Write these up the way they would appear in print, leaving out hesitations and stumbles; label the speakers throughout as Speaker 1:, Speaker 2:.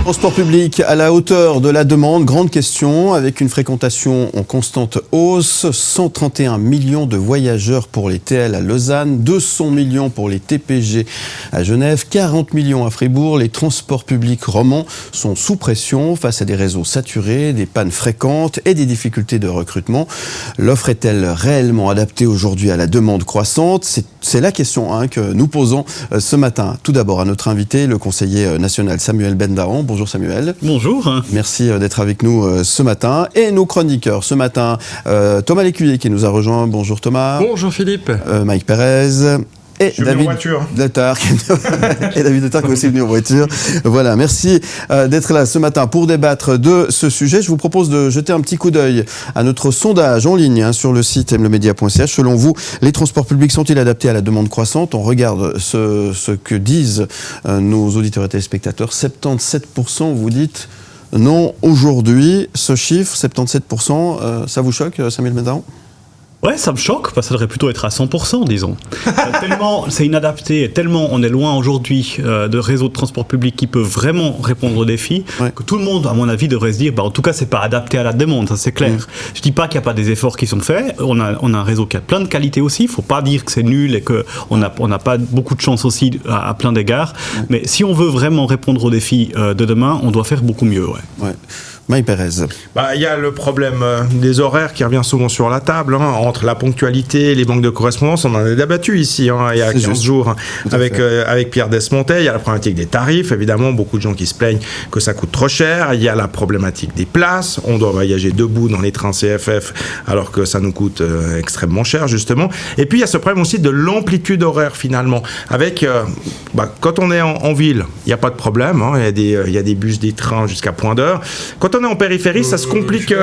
Speaker 1: Transport public à la hauteur de la demande, grande question, avec une fréquentation en constante hausse, 131 millions de voyageurs pour les TL à Lausanne, 200 millions pour les TPG à Genève, 40 millions à Fribourg. Les transports publics romans sont sous pression face à des réseaux saturés, des pannes fréquentes et des difficultés de recrutement. L'offre est-elle réellement adaptée aujourd'hui à la demande croissante ? C'est la question que nous posons ce matin. Tout d'abord à notre invité, le conseiller national Samuel Bendahan. Bonjour Samuel.
Speaker 2: Bonjour.
Speaker 1: Merci d'être avec nous ce matin. Et nos chroniqueurs ce matin, Thomas Lécuyer qui nous a rejoint. Bonjour Thomas.
Speaker 3: Bonjour Philippe.
Speaker 1: Mike Perez. Et David Letard qui est aussi venu en voiture. Voilà, merci d'être là ce matin pour débattre de ce sujet. Je vous propose de jeter un petit coup d'œil à notre sondage en ligne sur le site mlemedia.ch. Selon vous, les transports publics sont-ils adaptés à la demande croissante ? On regarde ce que disent nos auditeurs et téléspectateurs. 77% vous dites non aujourd'hui. Ce chiffre, 77%, ça vous choque, Samuel Bendahan ?
Speaker 2: Ouais, ça me choque, parce que ça devrait plutôt être à 100%, disons. Tellement c'est inadapté, tellement on est loin aujourd'hui de réseaux de transport public qui peuvent vraiment répondre aux défis, que tout le monde, à mon avis, devrait se dire, en tout cas, c'est pas adapté à la demande, ça c'est clair. Je dis pas qu'il n'y a pas des efforts qui sont faits, on a un réseau qui a plein de qualités aussi, il faut pas dire que c'est nul et qu'on n'a pas beaucoup de chance aussi à plein d'égards, mais si on veut vraiment répondre aux défis de demain, on doit faire beaucoup mieux.
Speaker 1: Mike Perez.
Speaker 3: Il y a le problème des horaires qui revient souvent sur la table, entre la ponctualité et les banques de correspondance. On en a débattu ici il y a 15 jours avec Pierre Desmontet. Il y a la problématique des tarifs, évidemment, beaucoup de gens qui se plaignent que ça coûte trop cher. Il y a la problématique des places. On doit voyager debout dans les trains CFF alors que ça nous coûte extrêmement cher, justement. Et puis il y a ce problème aussi de l'amplitude horaire, finalement. Avec, quand on est en ville, il n'y a pas de problème. Il y a des bus, des trains jusqu'à point d'heure. Quand on est en périphérie, ça se complique.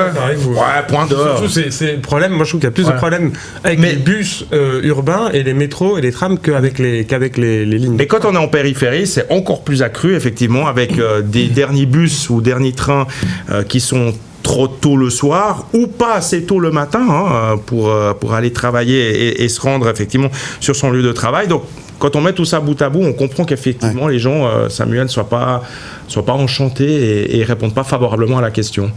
Speaker 3: Point d'heure.
Speaker 4: Surtout, c'est le problème. Moi, je trouve qu'il y a plus de problèmes avec les bus urbains et les métros et les trams qu'avec les lignes.
Speaker 3: Mais quand on est en périphérie, c'est encore plus accru, effectivement, avec des derniers bus ou derniers trains qui sont trop tôt le soir ou pas assez tôt le matin pour aller travailler et se rendre effectivement sur son lieu de travail. Donc, quand on met tout ça bout à bout, on comprend qu'effectivement les gens, Samuel, ne soient pas enchantés et répondent pas favorablement à la question.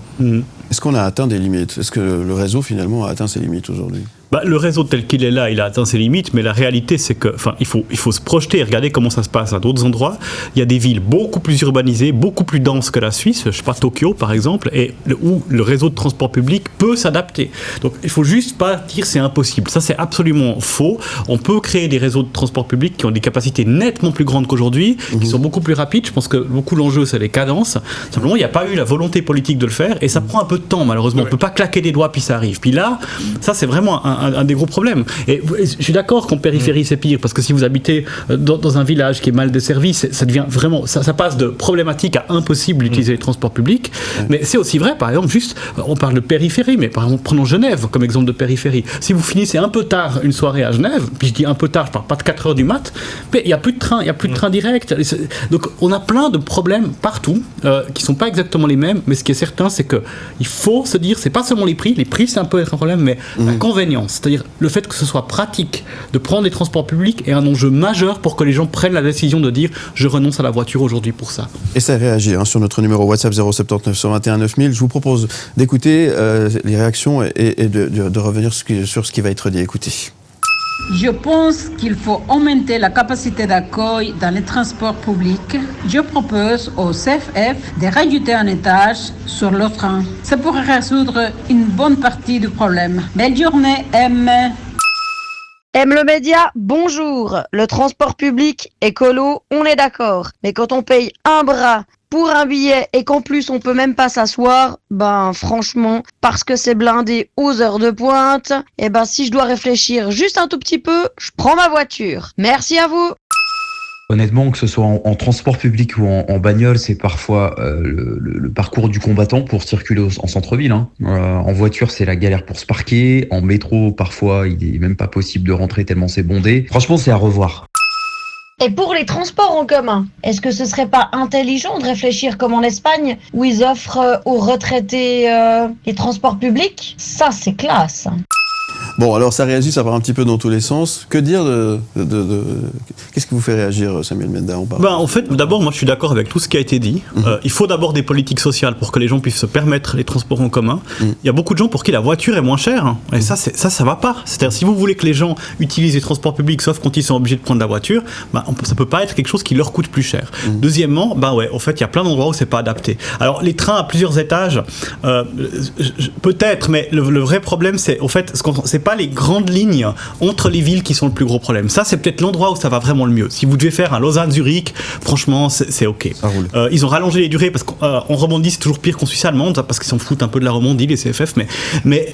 Speaker 1: Est-ce qu'on a atteint des limites ? Est-ce que le réseau finalement a atteint ses limites aujourd'hui ?
Speaker 2: Le réseau tel qu'il est là, il a atteint ses limites, mais la réalité, c'est que, il faut se projeter et regarder comment ça se passe à d'autres endroits. Il y a des villes beaucoup plus urbanisées, beaucoup plus denses que la Suisse, je sais pas, Tokyo par exemple, et où le réseau de transport public peut s'adapter. Donc, il faut juste pas dire c'est impossible. Ça, c'est absolument faux. On peut créer des réseaux de transport public qui ont des capacités nettement plus grandes qu'aujourd'hui, qui sont beaucoup plus rapides. Je pense que beaucoup l'enjeu, c'est les cadences. Simplement, il n'y a pas eu la volonté politique de le faire, et ça prend un peu de temps, malheureusement. On peut pas claquer des doigts puis ça arrive. Puis là, ça, c'est vraiment un des gros problèmes. Et je suis d'accord qu'en périphérie, c'est pire, parce que si vous habitez dans un village qui est mal desservi, ça devient vraiment, ça passe de problématique à impossible d'utiliser les transports publics. Mais c'est aussi vrai, par exemple, on parle de périphérie, mais par exemple, prenons Genève comme exemple de périphérie. Si vous finissez un peu tard une soirée à Genève, puis je dis un peu tard, je parle pas de 4 heures du mat, mais il n'y a plus de train, il n'y a plus de train direct. Donc, on a plein de problèmes partout, qui sont pas exactement les mêmes, mais ce qui est certain, c'est que il faut se dire, c'est pas seulement les prix, c'est un peu un problème, mais la convénience, c'est-à-dire le fait que ce soit pratique de prendre les transports publics est un enjeu majeur pour que les gens prennent la décision de dire je renonce à la voiture aujourd'hui pour ça.
Speaker 1: Et ça réagit sur notre numéro WhatsApp 079 121 9000. Je vous propose d'écouter les réactions et de revenir sur ce qui va être dit. Écoutez.
Speaker 5: Je pense qu'il faut augmenter la capacité d'accueil dans les transports publics. Je propose au CFF de rajouter un étage sur le train. Ça pourrait résoudre une bonne partie du problème. Belle journée, M.
Speaker 6: Le média, bonjour. Le transport public, écolo, on est d'accord. Mais quand on paye un bras pour un billet et qu'en plus on peut même pas s'asseoir, franchement, parce que c'est blindé aux heures de pointe, si je dois réfléchir juste un tout petit peu, je prends ma voiture. Merci à vous.
Speaker 7: Honnêtement, que ce soit en transport public ou en bagnole, c'est parfois le parcours du combattant pour circuler en centre-ville. En voiture, c'est la galère pour se parquer. En métro, parfois, il est même pas possible de rentrer tellement c'est bondé. Franchement, c'est à revoir.
Speaker 6: Et pour les transports en commun, est-ce que ce serait pas intelligent de réfléchir comme en Espagne, où ils offrent aux retraités les transports publics ? Ça, c'est classe.
Speaker 1: Bon, alors ça réagit, ça part un petit peu dans tous les sens. Que dire Qu'est-ce qui vous fait réagir, Samuel Menda?
Speaker 2: En fait, d'abord, moi je suis d'accord avec tout ce qui a été dit. Il faut d'abord des politiques sociales pour que les gens puissent se permettre les transports en commun. Il y a beaucoup de gens pour qui la voiture est moins chère. Hein. Et ça va pas. C'est-à-dire, si vous voulez que les gens utilisent les transports publics, sauf quand ils sont obligés de prendre la voiture, ça peut pas être quelque chose qui leur coûte plus cher. Deuxièmement, en fait, il y a plein d'endroits où c'est pas adapté. Alors, les trains à plusieurs étages, peut-être, mais le vrai problème, c'est, au fait, c'est pas les grandes lignes entre les villes qui sont le plus gros problème. Ça, c'est peut-être l'endroit où ça va vraiment le mieux. Si vous devez faire un Lausanne-Zurich, franchement, c'est OK. Ils ont rallongé les durées parce qu'en Romandie, c'est toujours pire qu'en Suisse allemande, parce qu'ils s'en foutent un peu de la Romandie, les CFF, mais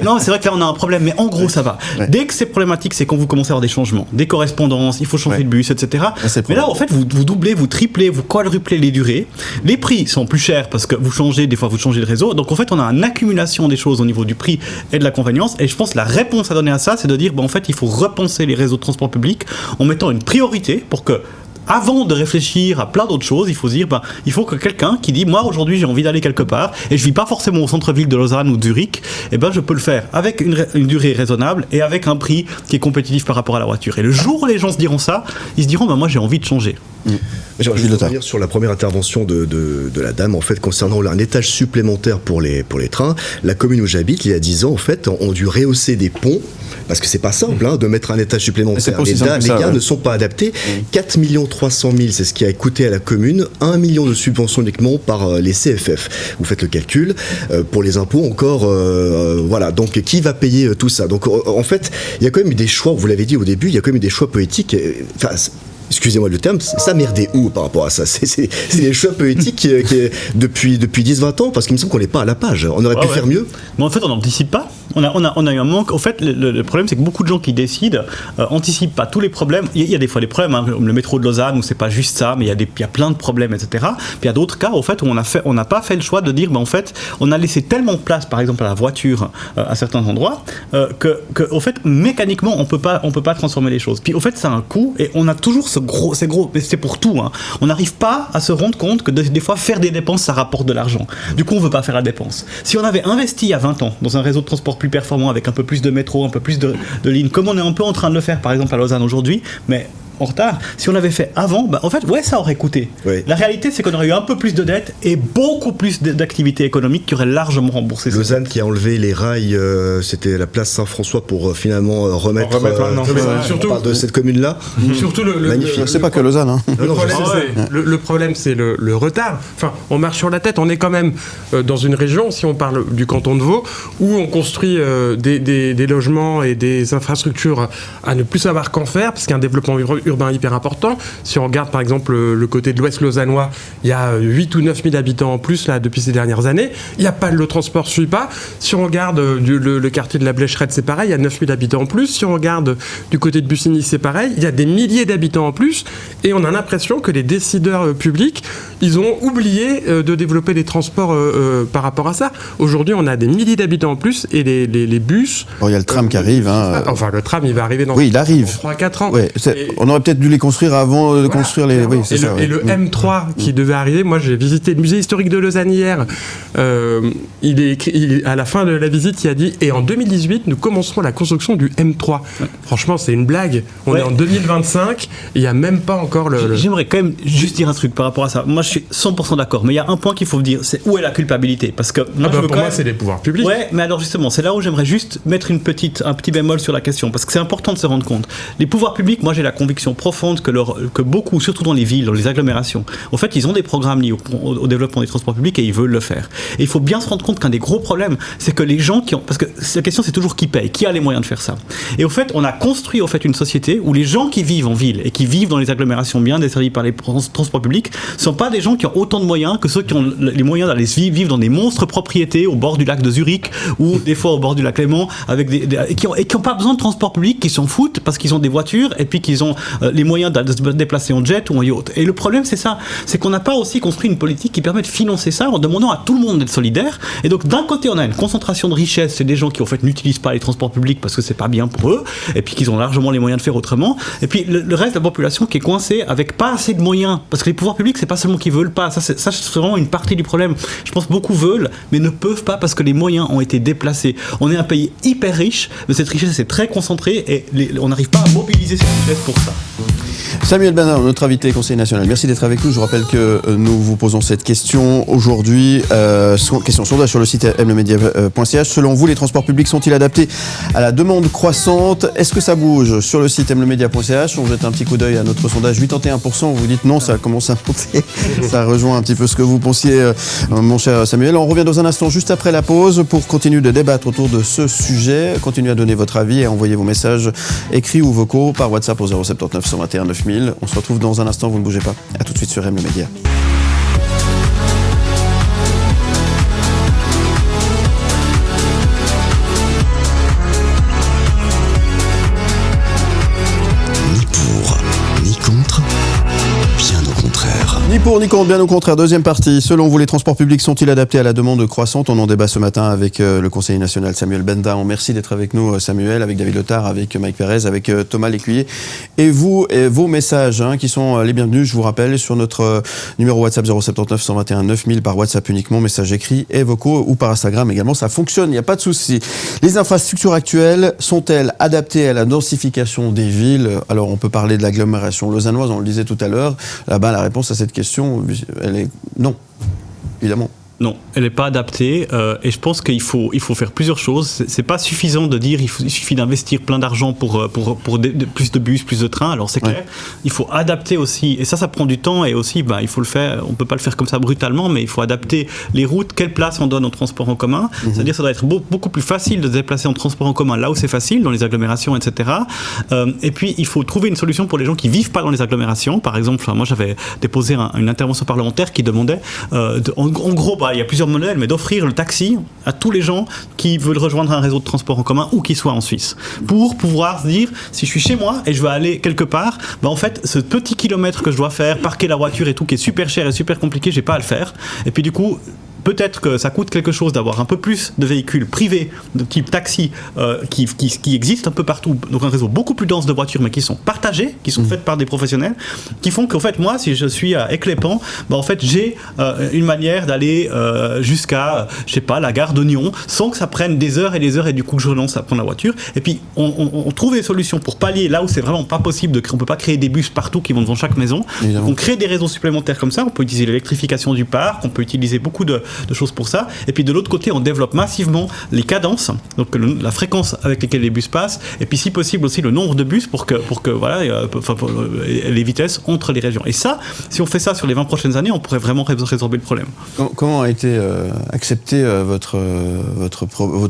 Speaker 2: non, c'est vrai que là, on a un problème, mais en gros, ça va. Ouais. Dès que c'est problématique, c'est quand vous commencez à avoir des changements, des correspondances, il faut changer de bus, etc. Mais là, en fait, vous doublez, vous triplez, vous quadruplez les durées. Les prix sont plus chers parce que des fois, vous changez le réseau. Donc, en fait, on a une accumulation des choses au niveau du prix et de la convenience. Et je pense que la réponse à donner à ça, c'est de dire, en fait, il faut repenser les réseaux de transport public en mettant une priorité pour que, avant de réfléchir à plein d'autres choses, il faut se dire, il faut que quelqu'un qui dit, moi aujourd'hui j'ai envie d'aller quelque part et je vis pas forcément au centre-ville de Lausanne ou de Zurich, je peux le faire avec une durée raisonnable et avec un prix qui est compétitif par rapport à la voiture. Et le jour où les gens se diront ça, ils se diront, moi j'ai envie de changer.
Speaker 8: J'aimerais juste revenir sur la première intervention de la dame, en fait, concernant un étage supplémentaire pour les trains. La commune où j'habite, il y a 10 ans, en fait, ont dû rehausser des ponts, parce que c'est pas simple de mettre un étage supplémentaire. Les gars ne sont pas adaptés. 4 300 000, c'est ce qui a coûté à la commune. 1 million de subventions uniquement par les CFF. Vous faites le calcul. Pour les impôts, encore, voilà. Donc, qui va payer tout ça? Donc, en fait, il y a quand même eu des choix, vous l'avez dit au début, il y a quand même eu des choix politiques. Excusez-moi le terme, ça merdait où par rapport à ça? C'est des choix politiques depuis 10-20 ans, parce qu'il me semble qu'on n'est pas à la page. On aurait pu faire mieux.
Speaker 2: Mais en fait, on n'anticipe pas. On a eu un manque. En fait, le problème, c'est que beaucoup de gens qui décident anticipent pas tous les problèmes. Il y a des fois des problèmes, comme le métro de Lausanne, où c'est pas juste ça, mais il y a plein de problèmes, etc. Puis il y a d'autres cas, au fait, où on n'a pas fait le choix de dire, en fait, on a laissé tellement de place, par exemple, à la voiture à certains endroits, que au fait, mécaniquement, on peut pas transformer les choses. Puis au fait, ça a un coût, et on a toujours c'est gros, mais c'est pour tout. On n'arrive pas à se rendre compte que des fois, faire des dépenses, ça rapporte de l'argent. Du coup, on veut pas faire la dépense. Si on avait investi il y a 20 ans dans un réseau de transport plus performant, avec un peu plus de métro, un peu plus de lignes, comme on est un peu en train de le faire, par exemple, à Lausanne aujourd'hui, mais en retard, si on l'avait fait avant, en fait, ça aurait coûté. Oui. La réalité, c'est qu'on aurait eu un peu plus de dettes et beaucoup plus d'activités économiques qui auraient largement remboursé ça.
Speaker 8: Lausanne qui a enlevé les rails, c'était la place Saint-François pour finalement remettre surtout, on parle de cette commune-là.
Speaker 4: Surtout
Speaker 1: magnifique. C'est pas que Lausanne.
Speaker 4: Le problème, c'est le retard. Enfin, on marche sur la tête. On est quand même dans une région, si on parle du canton de Vaud, où on construit des logements et des infrastructures à ne plus savoir qu'en faire, parce qu'il y a un développement urbain hyper important. Si on regarde par exemple le côté de l'Ouest lausannois, il y a 8 ou 9 000 habitants en plus là, depuis ces dernières années. Il n'y a pas, le transport ne suit pas. Si on regarde le quartier de la Blécherette, c'est pareil, il y a 9 000 habitants en plus. Si on regarde du côté de Bussigny, c'est pareil, il y a des milliers d'habitants en plus. Et on a l'impression que les décideurs publics, ils ont oublié de développer les transports par rapport à ça. Aujourd'hui, on a des milliers d'habitants en plus et les bus...
Speaker 1: Bon, il y a le tram qui arrive.
Speaker 4: Enfin, le tram, il va arriver dans 3-4 ans.
Speaker 1: Oui, on aurait peut-être dû les construire avant de construire les... Oui, c'est ça,
Speaker 4: le M3 qui devait arriver, moi j'ai visité le musée historique de Lausanne hier, à la fin de la visite, il a dit, et en 2018, nous commencerons la construction du M3. Ouais. Franchement, c'est une blague. On est en 2025, il n'y a même pas encore
Speaker 2: J'aimerais quand même juste dire un truc par rapport à ça. Moi, je suis 100% d'accord, mais il y a un point qu'il faut dire, c'est où est la culpabilité? Parce que moi,
Speaker 4: pour moi, c'est les pouvoirs publics.
Speaker 2: Ouais, mais alors justement, c'est là où j'aimerais juste mettre un petit bémol sur la question, parce que c'est important de se rendre compte. Les pouvoirs publics, moi j'ai la conviction profonde que beaucoup, surtout dans les villes, dans les agglomérations, en fait, ils ont des programmes liés au développement des transports publics et ils veulent le faire. Et il faut bien se rendre compte qu'un des gros problèmes, c'est que les gens parce que la question c'est toujours qui paye, qui a les moyens de faire ça. Et au fait, on a construit une société où les gens qui vivent en ville et qui vivent dans les agglomérations bien desservies par les transports publics ne sont pas des gens qui ont autant de moyens que ceux qui ont les moyens d'aller vivre dans des monstres propriétés au bord du lac de Zurich ou des fois au bord du lac Léman avec et qui ont pas besoin de transport public, qui s'en foutent parce qu'ils ont des voitures et puis qu'ils ont les moyens de se déplacer en jet ou en yacht. Et le problème, c'est ça, c'est qu'on n'a pas aussi construit une politique qui permet de financer ça en demandant à tout le monde d'être solidaire. Et donc d'un côté, on a une concentration de richesse, c'est des gens qui en fait n'utilisent pas les transports publics parce que c'est pas bien pour eux, et puis qu'ils ont largement les moyens de faire autrement. Et puis le reste de la population qui est coincée avec pas assez de moyens, parce que les pouvoirs publics, c'est pas seulement qu'ils veulent pas, ça c'est vraiment une partie du problème. Je pense que beaucoup veulent, mais ne peuvent pas parce que les moyens ont été déplacés. On est un pays hyper riche, mais cette richesse est très concentrée et on n'arrive pas à mobiliser cette richesse pour ça.
Speaker 1: Samuel Bendin, notre invité Conseil national, merci d'être avec nous. Je rappelle que nous vous posons cette question aujourd'hui, question sondage sur le site mlemedia.ch. Selon vous, les transports publics sont-ils adaptés à la demande croissante? Est-ce que ça bouge? Sur le site mlemedia.ch, on jette un petit coup d'œil à notre sondage. 81%, vous dites non, ça commence à monter. Ça rejoint un petit peu ce que vous pensiez, mon cher Samuel. On revient dans un instant, juste après la pause, pour continuer de débattre autour de ce sujet. Continuez à donner votre avis et à envoyer vos messages écrits ou vocaux par WhatsApp au 079 121 9000. On se retrouve dans un instant, vous ne bougez pas. A tout de suite sur M le Média.
Speaker 9: Ni pour, ni contre, bien au contraire.
Speaker 1: Ni pour ni contre, bien au contraire. Deuxième partie. Selon vous, les transports publics sont-ils adaptés à la demande croissante? On en débat ce matin avec le conseiller national Samuel Bendin. Merci d'être avec nous, Samuel, avec David Letard, avec Mike Pérez, avec Thomas Lécuyer. Et vous, et vos messages qui sont les bienvenus, je vous rappelle, sur notre numéro WhatsApp 079 121 9000 par WhatsApp uniquement, messages écrits et vocaux, ou par Instagram également. Ça fonctionne, il n'y a pas de souci. Les infrastructures actuelles sont-elles adaptées à la densification des villes? Alors, on peut parler de l'agglomération lausannoise, on le disait tout à l'heure. Là-bas, la réponse à cette question, elle est non, évidemment.
Speaker 2: Non, elle n'est pas adaptée et je pense qu'il faut faire plusieurs choses. C'est pas suffisant de dire il suffit d'investir plein d'argent pour plus de bus, plus de trains. Alors c'est clair, il faut adapter aussi, et ça prend du temps, et aussi il faut le faire, on peut pas le faire comme ça brutalement, mais il faut adapter les routes, quelle place on donne au transport en commun. C'est-à-dire ça doit être beaucoup plus facile de se déplacer en transport en commun là où c'est facile, dans les agglomérations, etc. Et puis il faut trouver une solution pour les gens qui vivent pas dans les agglomérations. Par exemple, moi j'avais déposé une intervention parlementaire qui demandait en gros, il y a plusieurs modèles, mais d'offrir le taxi à tous les gens qui veulent rejoindre un réseau de transport en commun ou qui soient en Suisse. Pour pouvoir se dire, si je suis chez moi et je veux aller quelque part, en fait, ce petit kilomètre que je dois faire, parquer la voiture et tout, qui est super cher et super compliqué, j'ai pas à le faire. Et puis du coup, peut-être que ça coûte quelque chose d'avoir un peu plus de véhicules privés de type taxi qui existent un peu partout, donc un réseau beaucoup plus dense de voitures, mais qui sont partagées, qui sont faites par des professionnels, qui font qu'en fait, moi, si je suis à Éclépan, en fait, j'ai une manière d'aller jusqu'à, je sais pas, la gare de Nyon, sans que ça prenne des heures et des heures, et du coup, je relance à prendre la voiture. Et puis, on trouve des solutions pour pallier là où c'est vraiment pas possible, on peut pas créer des bus partout qui vont devant chaque maison. On crée des réseaux supplémentaires comme ça, on peut utiliser l'électrification du parc, on peut utiliser beaucoup de choses pour ça, et puis de l'autre côté on développe massivement les cadences, donc la fréquence avec laquelle les bus passent, et puis si possible aussi le nombre de bus pour que les vitesses entre les régions. Et ça, si on fait ça sur les 20 prochaines années, on pourrait vraiment résorber le problème.
Speaker 1: Comment a été acceptée votre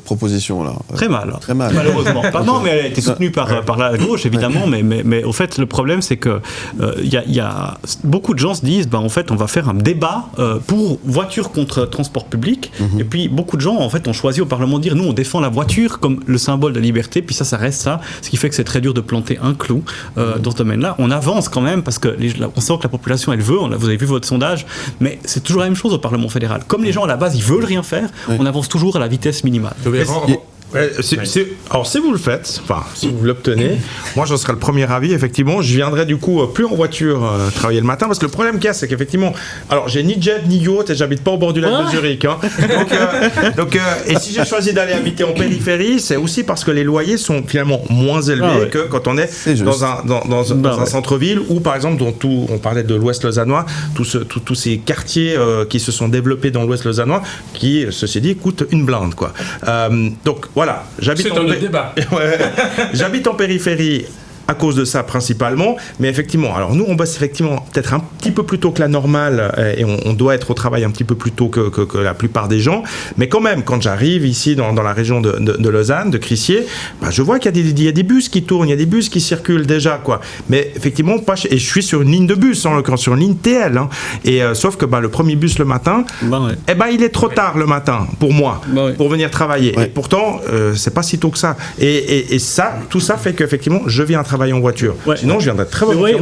Speaker 1: proposition là?
Speaker 2: Très mal.
Speaker 1: Très mal.
Speaker 2: Malheureusement. Non, mais elle a été soutenue par la gauche évidemment, mais au fait le problème c'est que y a beaucoup de gens se disent en fait on va faire un débat pour voiture contre transport public, et puis beaucoup de gens en fait ont choisi au Parlement de dire nous on défend la voiture comme le symbole de la liberté, puis ça reste ça, ce qui fait que c'est très dur de planter un clou dans ce domaine-là. On avance quand même parce que on sent que la population elle veut, vous avez vu votre sondage, mais c'est toujours la même chose au Parlement fédéral. Comme les gens à la base ils veulent rien faire, on avance toujours à la vitesse minimale.
Speaker 3: Alors si vous le faites, si vous l'obtenez, moi j'en serai le premier avis, effectivement, je viendrai du coup plus en voiture travailler le matin, parce que le problème qu'il y a, c'est qu'effectivement, alors j'ai ni jet ni yacht et j'habite pas au bord du lac de Zurich, donc et si j'ai choisi d'aller habiter en périphérie, c'est aussi parce que les loyers sont finalement moins élevés que quand on est dans un centre-ville, ou par exemple on parlait de l'Ouest lausannois, tous ces quartiers qui se sont développés dans l'Ouest lausannois, qui ceci dit coûtent une blinde quoi. Donc voilà, j'habite en périphérie à cause de ça principalement, mais effectivement, alors nous on bosse effectivement peut-être un petit peu plus tôt que la normale, et on doit être au travail un petit peu plus tôt que la plupart des gens, mais quand même, quand j'arrive ici dans la région de Lausanne, de Crissier, je vois qu'il y a des bus qui tournent, il y a des bus qui circulent déjà, quoi, mais effectivement, et je suis sur une ligne de bus, en l'occurrence sur une ligne TL, et sauf que le premier bus le matin, il est trop tard le matin, pour moi, pour venir travailler, et pourtant, c'est pas si tôt que ça, et ça, tout ça fait qu'effectivement, je viens travailler travailler en voiture.
Speaker 2: Ouais.
Speaker 3: Sinon, je viendrais très volontiers.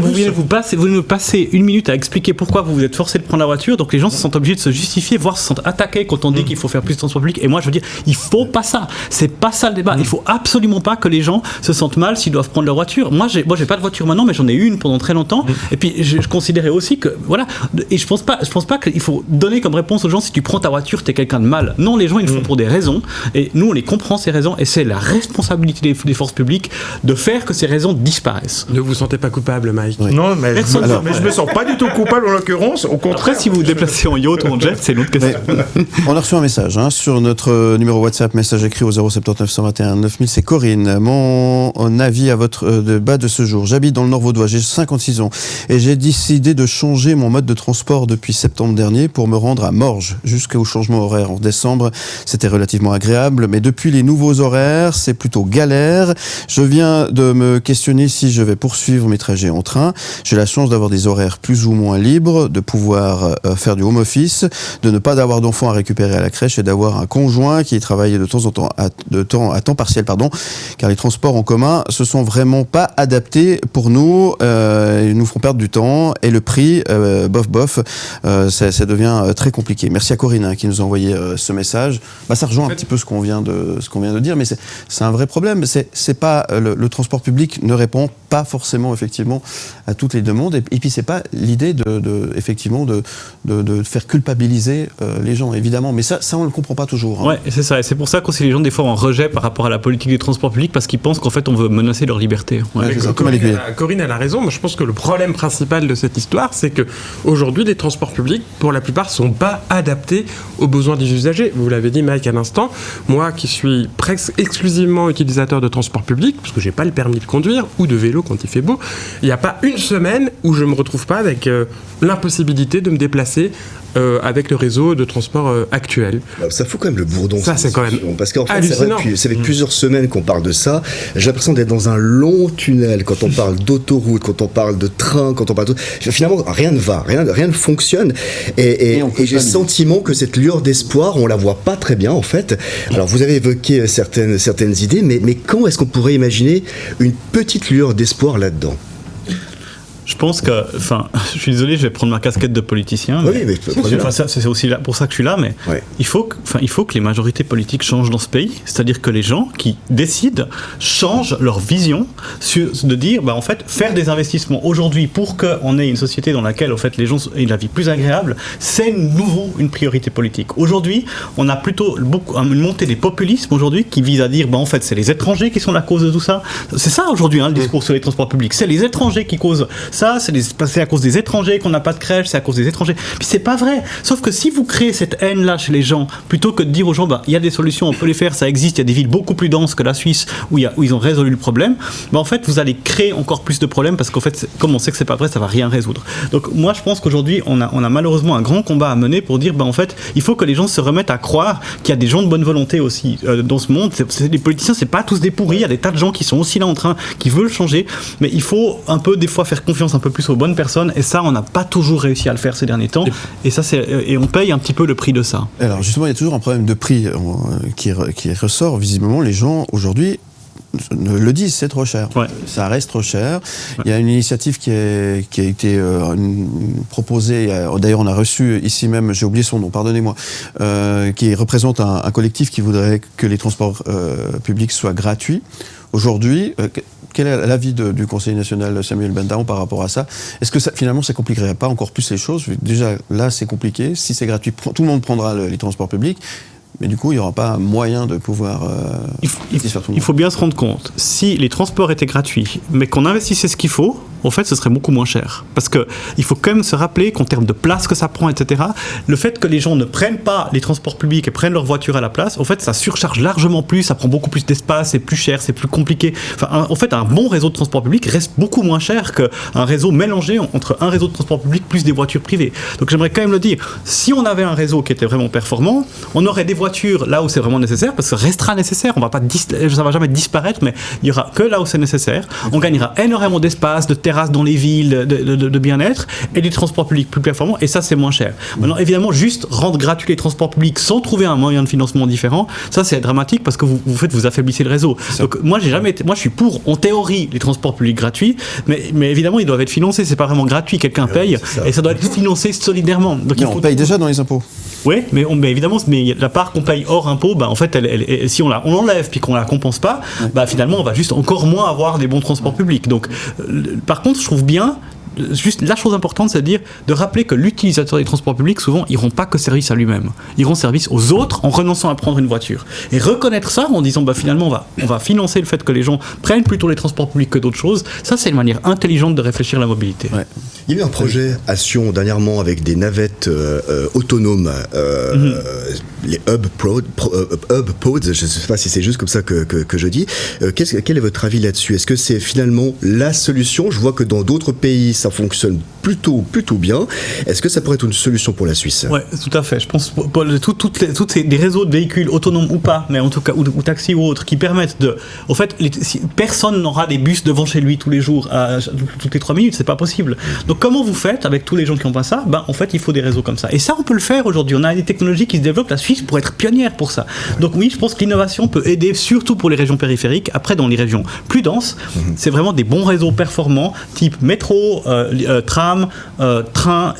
Speaker 2: Vous me passez une minute à expliquer pourquoi vous êtes forcé de prendre la voiture, donc les gens se sentent obligés de se justifier, voire se sentent attaqués quand on dit qu'il faut faire plus de transport public. Et moi, je veux dire, il faut pas ça. C'est pas ça le débat. Il faut absolument pas que les gens se sentent mal s'ils doivent prendre leur voiture. Moi, j'ai pas de voiture maintenant, mais j'en ai une pendant très longtemps. Et puis, je considérais aussi que, voilà, et je pense pas qu'il faut donner comme réponse aux gens, si tu prends ta voiture, t'es quelqu'un de mal. Non, les gens, ils le font pour des raisons. Et nous, on les comprend, ces raisons. Et c'est la responsabilité des forces publiques de faire que ces raisons disparaissent.
Speaker 4: Ne vous sentez pas coupable, Mike?
Speaker 3: Oui. Non, mais je me sens pas du tout coupable en l'occurrence. Au contraire.
Speaker 2: Après, si vous vous déplacez en yacht ou en jet, c'est une autre question.
Speaker 1: On a reçu un message sur notre numéro WhatsApp, message écrit au 079 121 9000. C'est Corinne. Mon avis à votre débat de ce jour. J'habite dans le Nord-Vaudois, j'ai 56 ans et j'ai décidé de changer mon mode de transport depuis septembre dernier pour me rendre à Morges jusqu'au changement horaire. En décembre, c'était relativement agréable, mais depuis les nouveaux horaires, c'est plutôt galère. Je viens de me questionner si je vais poursuivre mes trajets en train. J'ai la chance d'avoir des horaires plus ou moins libres, de pouvoir faire du home office, de ne pas avoir d'enfants à récupérer à la crèche et d'avoir un conjoint qui travaille de temps en temps à temps partiel, car les transports en commun se sont vraiment pas adaptés pour nous. Ils nous font perdre du temps et le prix, ça devient très compliqué. Merci à Corinne qui nous a envoyé ce message. Ça rejoint un petit peu ce qu'on vient de dire, mais c'est un vrai problème. C'est pas le transport public ne répond pas forcément effectivement à toutes les demandes, et puis c'est pas l'idée effectivement de faire culpabiliser les gens, évidemment, mais ça on le comprend pas toujours.
Speaker 2: Ouais, c'est ça, et c'est pour ça qu'aussi les gens des fois en rejet par rapport à la politique des transports publics, parce qu'ils pensent qu'en fait on veut menacer leur liberté.
Speaker 4: Corinne elle a raison. Moi je pense que le problème principal de cette histoire, c'est que aujourd'hui les transports publics pour la plupart sont pas adaptés aux besoins des usagers. Vous l'avez dit Mike à l'instant, moi qui suis presque exclusivement utilisateur de transport public, parce que j'ai pas le permis de conduire ou de vélo quand il fait beau, il n'y a pas une semaine où je me retrouve pas avec l'impossibilité de me déplacer avec le réseau de transport actuel.
Speaker 8: Ça fout quand même le bourdon.
Speaker 4: Ça, c'est quand même
Speaker 8: parce qu'en fait, ça fait plusieurs semaines qu'on parle de ça. J'ai l'impression d'être dans un long tunnel quand on parle d'autoroute, quand on parle de train, quand on parle de... Finalement, rien ne va, rien ne fonctionne. Et j'ai le sentiment que cette lueur d'espoir, on la voit pas très bien, en fait. Alors, vous avez évoqué certaines idées, mais quand est-ce qu'on pourrait imaginer une petite lueur d'espoir là-dedans ?
Speaker 2: Je pense que, je suis désolé, je vais prendre ma casquette de politicien. Mais c'est aussi pour ça que je suis là, mais il faut que les majorités politiques changent dans ce pays. C'est-à-dire que les gens qui décident changent leur vision de dire, en fait, faire des investissements aujourd'hui pour qu'on ait une société dans laquelle, en fait, les gens aient la vie plus agréable, c'est nouveau une priorité politique. Aujourd'hui, on a plutôt une montée des populismes aujourd'hui qui vise à dire, en fait, c'est les étrangers qui sont la cause de tout ça. C'est ça aujourd'hui, le discours sur les transports publics. C'est les étrangers qui causent ça, c'est à cause des étrangers qu'on n'a pas de crèche, c'est à cause des étrangers. Puis c'est pas vrai. Sauf que si vous créez cette haine-là chez les gens, plutôt que de dire aux gens, il y a des solutions, on peut les faire, ça existe, il y a des villes beaucoup plus denses que la Suisse où ils ont résolu le problème, en fait, vous allez créer encore plus de problèmes parce qu'en fait, comme on sait que c'est pas vrai, ça va rien résoudre. Donc moi, je pense qu'aujourd'hui, on a malheureusement un grand combat à mener pour dire, en fait, il faut que les gens se remettent à croire qu'il y a des gens de bonne volonté aussi dans ce monde. Les politiciens, c'est pas tous des pourris, il y a des tas de gens qui sont aussi là qui veulent changer, mais il faut un peu des fois faire confiance un peu plus aux bonnes personnes, et ça on n'a pas toujours réussi à le faire ces derniers temps, et on paye un petit peu le prix de ça.
Speaker 1: Alors justement, il y a toujours un problème de prix qui ressort. Visiblement, les gens aujourd'hui le disent, c'est trop cher. Ça reste trop cher. Il y a une initiative qui a été proposée, d'ailleurs on a reçu ici même, j'ai oublié son nom, pardonnez-moi, qui représente un collectif qui voudrait que les transports publics soient gratuits. Aujourd'hui, quel est l'avis du Conseil national Samuel Bendaon par rapport à ça ? Est-ce que finalement ça compliquerait pas encore plus les choses ? Déjà là c'est compliqué, si c'est gratuit, tout le monde prendra les transports publics. Mais du coup, il n'y aura pas moyen de pouvoir satisfaire tout le monde.
Speaker 2: Il faut bien se rendre compte, si les transports étaient gratuits, mais qu'on investissait ce qu'il faut, en fait, ce serait beaucoup moins cher. Parce qu'il faut quand même se rappeler qu'en termes de place que ça prend, etc., le fait que les gens ne prennent pas les transports publics et prennent leur voiture à la place, en fait, ça surcharge largement plus, ça prend beaucoup plus d'espace, c'est plus cher, c'est plus compliqué. En fait, un bon réseau de transport public reste beaucoup moins cher qu'un réseau mélangé entre un réseau de transport public plus des voitures privées. Donc j'aimerais quand même le dire, si on avait un réseau qui était vraiment performant, on aurait des voitures là où c'est vraiment nécessaire, parce que ça restera nécessaire, ça va jamais disparaître, mais il y aura que là où c'est nécessaire. On gagnera énormément d'espace, de terrain, terrasses dans les villes de bien-être et des transports publics plus performants, et ça c'est moins cher. Maintenant évidemment, juste rendre gratuit les transports publics sans trouver un moyen de financement différent, ça c'est dramatique parce que vous affaiblissez le réseau. Donc moi je suis pour en théorie les transports publics gratuits, mais évidemment ils doivent être financés, c'est pas vraiment gratuit, quelqu'un paye et ça doit être financé solidairement. Donc
Speaker 1: on paye déjà dans les impôts.
Speaker 2: Oui, mais évidemment, la part qu'on paye hors impôt, en fait, si on l'enlève puis qu'on la compense pas, finalement, on va juste encore moins avoir des bons transports publics. Donc, par contre, je trouve bien. Juste la chose importante, c'est de rappeler que l'utilisateur des transports publics, souvent, ils ne rendent pas que service à lui-même. Ils rendent service aux autres en renonçant à prendre une voiture. Et reconnaître ça en disant, finalement, on va financer le fait que les gens prennent plutôt les transports publics que d'autres choses, ça, c'est une manière intelligente de réfléchir à la mobilité.
Speaker 8: Ouais. Il y a eu un projet à Sion dernièrement avec des navettes autonomes, les hub pods, je ne sais pas si c'est juste comme ça que je dis. Quel est votre avis là-dessus ? Est-ce que c'est finalement la solution ? Je vois que dans d'autres pays, ça fonctionne plutôt bien. Est-ce que ça pourrait être une solution pour la Suisse ?
Speaker 2: Oui, tout à fait. Je pense que des réseaux de véhicules autonomes ou pas, mais en tout cas, ou taxis ou autres, qui permettent de... En fait, personne n'aura des bus devant chez lui tous les jours, toutes les 3 minutes, c'est pas possible. Donc comment vous faites avec tous les gens qui n'ont pas ça ? En fait, il faut des réseaux comme ça. Et ça, on peut le faire aujourd'hui. On a des technologies qui se développent. La Suisse pourrait être pionnière pour ça. Donc oui, je pense que l'innovation peut aider, surtout pour les régions périphériques. Après, dans les régions plus denses, c'est vraiment des bons réseaux performants, type métro, tram, train,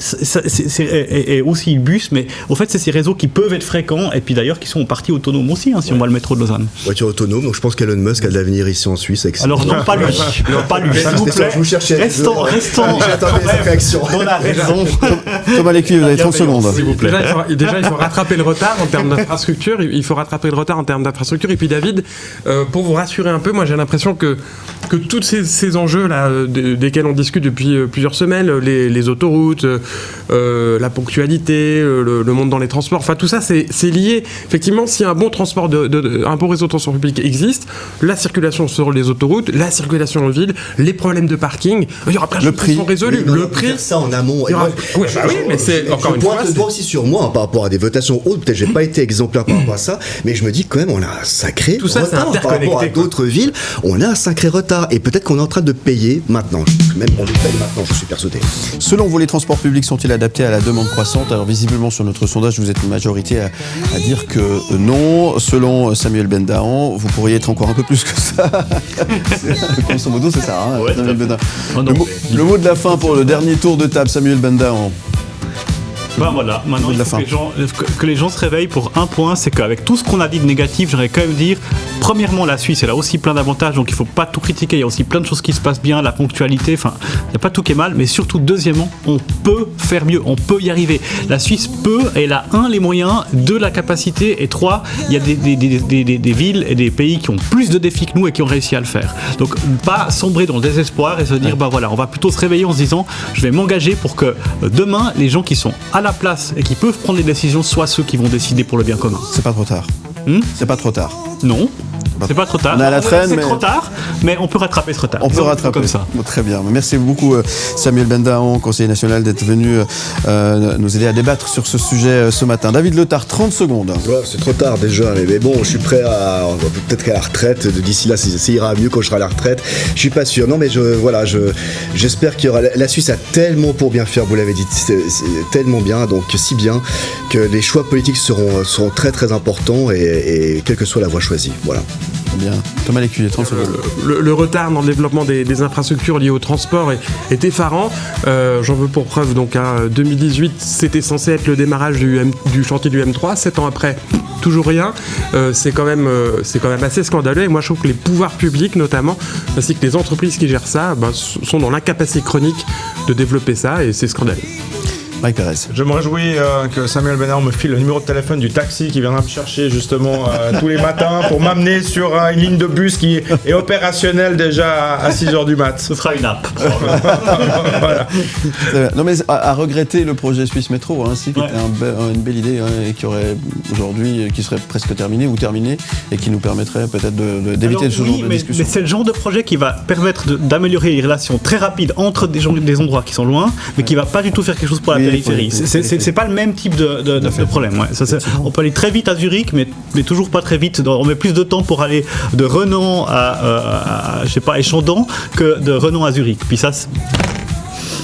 Speaker 2: et aussi bus, mais au fait c'est ces réseaux qui peuvent être fréquents et puis d'ailleurs qui sont en partie autonomes aussi, si on voit le métro de Lausanne.
Speaker 8: Voiture autonome, donc je pense qu'Elon Musk a de l'avenir ici en Suisse.
Speaker 2: Alors non, pas lui, s'il vous plaît.
Speaker 8: Je vous cherchais.
Speaker 2: Restons.
Speaker 8: J'attendais cette réaction.
Speaker 2: On a raison.
Speaker 1: Thomas Lécuyer, vous avez 30 secondes.
Speaker 4: S'il vous plaît. Déjà, il faut rattraper le retard en termes d'infrastructure. Et puis David, pour vous rassurer un peu, moi j'ai l'impression que tous ces enjeux-là, desquels on discute depuis plusieurs semaines, les autoroutes, la ponctualité, le monde dans les transports, enfin tout ça c'est lié. Effectivement, si un bon transport, un bon réseau de transport public existe, la circulation sur les autoroutes, la circulation en ville, les problèmes de parking, il y aura plein de choses qui seront résolues.
Speaker 8: Le prix, ça en amont.
Speaker 4: Oui, mais c'est encore une fois.
Speaker 8: Je dois aussi sur moi par rapport à des votations hautes. Peut-être j'ai pas été exemplaire par rapport à ça, mais je me dis quand même on a un sacré retard par rapport à d'autres villes. On a un sacré retard et peut-être qu'on est en train de payer maintenant. Même on le paye maintenant, je suis persuadé.
Speaker 1: Selon vous, les transports publics sont-ils adaptés à la demande croissante ? Alors visiblement sur notre sondage, vous êtes une majorité à dire que non. Selon Samuel Bendahan, vous pourriez être encore un peu plus que ça. Grosso modo, c'est ça. Hein,
Speaker 2: ouais,
Speaker 1: Samuel Bendahan. Le mot de la fin pour le dernier tour de table, Samuel Bendahan.
Speaker 2: Voilà, maintenant il faut que les gens se réveillent pour un point, c'est qu'avec tout ce qu'on a dit de négatif, j'aimerais quand même dire, premièrement, la Suisse, elle a aussi plein d'avantages, donc il ne faut pas tout critiquer, il y a aussi plein de choses qui se passent bien, la ponctualité, enfin, il n'y a pas tout qui est mal, mais surtout, deuxièmement, on peut faire mieux, on peut y arriver. La Suisse peut, elle a les moyens, la capacité, et 3, il y a des villes et des pays qui ont plus de défis que nous et qui ont réussi à le faire. Donc, pas sombrer dans le désespoir et se dire, on va plutôt se réveiller en se disant, je vais m'engager pour que demain, les gens qui sont à la place et qui peuvent prendre des décisions soient ceux qui vont décider pour le bien commun.
Speaker 1: C'est pas trop tard. C'est pas trop tard.
Speaker 2: Non. C'est pas trop tard.
Speaker 1: On est à la traîne,
Speaker 2: c'est trop tard, mais on peut rattraper ce retard.
Speaker 1: On peut rattraper
Speaker 2: comme ça.
Speaker 1: Bon, très bien. Merci beaucoup Samuel Bendahan, conseiller national, d'être venu nous aider à débattre sur ce sujet ce matin. David Letard, 30 secondes.
Speaker 8: Ouais, c'est trop tard déjà, mais bon, je suis prêt peut-être qu'à la retraite. D'ici là, ça ira mieux quand je serai à la retraite. Je suis pas sûr. Non, mais j'espère qu'il y aura. La Suisse a tellement pour bien faire, vous l'avez dit, c'est tellement bien, donc si bien que les choix politiques seront très très importants et quelle que soit la voie choisie. Voilà.
Speaker 1: Bien. Thomas Lécuyer, 30 secondes.
Speaker 4: Le retard dans le développement des infrastructures liées au transport est effarant. J'en veux pour preuve, donc, 2018, c'était censé être le démarrage du chantier du M3. 7 ans après, toujours rien. C'est quand même assez scandaleux. Et moi, je trouve que les pouvoirs publics, notamment, ainsi que les entreprises qui gèrent ça, sont dans l'incapacité chronique de développer ça, et c'est scandaleux.
Speaker 1: Mike Pérez.
Speaker 3: Je me réjouis que Samuel Bendahan me file le numéro de téléphone du taxi qui viendra me chercher justement tous les matins pour m'amener sur une ligne de bus qui est opérationnelle déjà à 6h du mat.
Speaker 2: Ce sera une app.
Speaker 3: Voilà.
Speaker 1: Non mais à regretter le projet Suisse Métro, qui était une belle idée et qui aurait aujourd'hui, qui serait presque terminé ou terminé et qui nous permettrait peut-être d'éviter ce genre de discussion.
Speaker 2: Mais c'est le genre de projet qui va permettre d'améliorer les relations très rapides entre des endroits qui sont loin, mais qui va pas du tout faire quelque chose pour la périphérie. périphérie. C'est pas le même type de problème. Ouais. On peut aller très vite à Zurich, mais toujours pas très vite. On met plus de temps pour aller de Renan à je sais pas, Échandon que de Renan à Zurich. Puis ça.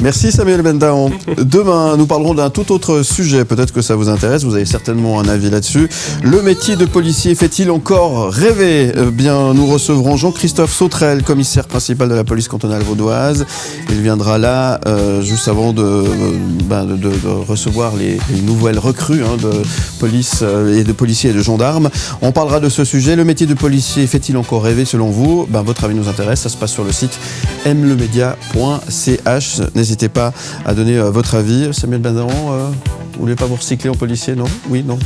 Speaker 1: Merci Samuel Bendaon. Demain, nous parlerons d'un tout autre sujet. Peut-être que ça vous intéresse, vous avez certainement un avis là-dessus. Le métier de policier fait-il encore rêver ? Bien, nous recevrons Jean-Christophe Sautrel, commissaire principal de la police cantonale vaudoise. Il viendra là juste avant de recevoir les nouvelles recrues de police et de policiers et de gendarmes. On parlera de ce sujet. Le métier de policier fait-il encore rêver selon vous ? Votre avis nous intéresse. Ça se passe sur le site mlemedia.ch. N'hésitez pas à donner votre avis. Samuel Bendaon, vous voulez pas vous recycler en policier, non ? Oui, non ?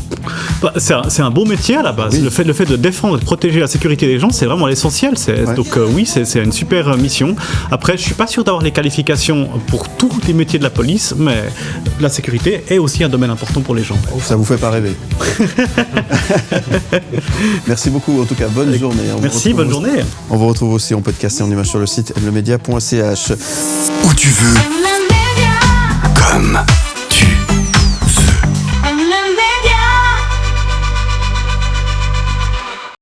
Speaker 2: C'est un beau métier à la base. Oui. Le fait de défendre et de protéger la sécurité des gens, c'est vraiment l'essentiel. Donc oui, c'est une super mission. Après, je suis pas sûr d'avoir les qualifications pour tous les métiers de la police, mais la sécurité est aussi un domaine important pour les gens.
Speaker 1: Ça vous fait pas rêver. Merci beaucoup, en tout cas, bonne journée.
Speaker 2: Merci, bonne journée.
Speaker 1: On vous retrouve aussi en podcast et en image sur le site mlemedia.ch.
Speaker 9: Où tu veux.